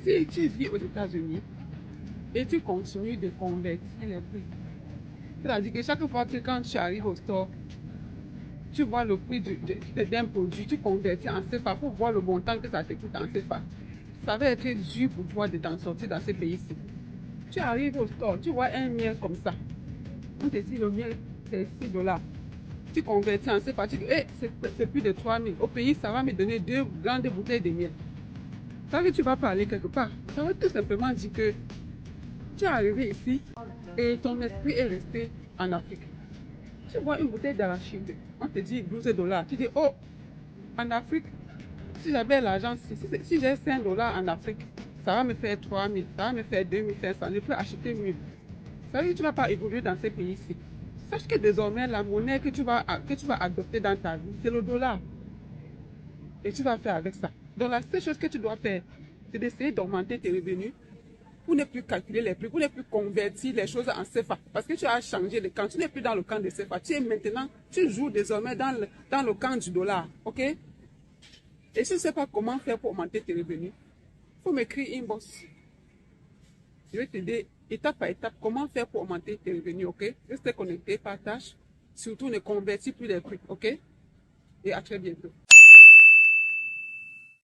Si tu vis aux États-Unis et tu continues de convertir les prix, c'est-à-dire que chaque fois que quand tu arrives au store, tu vois le prix d'un produit, tu convertis en CFA pour voir le montant que ça te coûte en CFA. Ça va être dur pour toi de t'en sortir dans ces pays-ci. Tu arrives au store, tu vois un miel comme ça. On te dit le miel, c'est 6 $. Tu convertis en CFA, tu dis, hey, c'est plus de 3 000. Au pays, ça va me donner 2 grandes bouteilles de miel. Ça veut dire que tu vas pas aller quelque part. Ça veut tout simplement dire que tu es arrivé ici et ton esprit est resté en Afrique. Tu vois une bouteille d'arachide, on te dit 12 $. Tu dis, oh, en Afrique, si j'avais l'argent, si j'ai 5 $ en Afrique, ça va me faire 3 000, ça va me faire 2 500, je peux acheter mieux. Ça veut dire que tu ne vas pas évoluer dans ces pays-ci. Sache que désormais, la monnaie que tu vas adopter dans ta vie, c'est le dollar. Et tu vas faire avec ça. Donc la seule chose que tu dois faire, c'est d'essayer d'augmenter tes revenus pour ne plus calculer les prix, pour ne plus convertir les choses en CFA. Parce que tu as changé de camp. Tu n'es plus dans le camp de CFA. Tu es maintenant, tu joues désormais dans le camp du dollar. OK? Et si tu ne sais pas comment faire pour augmenter tes revenus, il faut m'écrire inbox. Je vais t'aider étape par étape comment faire pour augmenter tes revenus. OK? Reste connecté, partage. Surtout ne convertis plus les prix. OK? Et à très bientôt.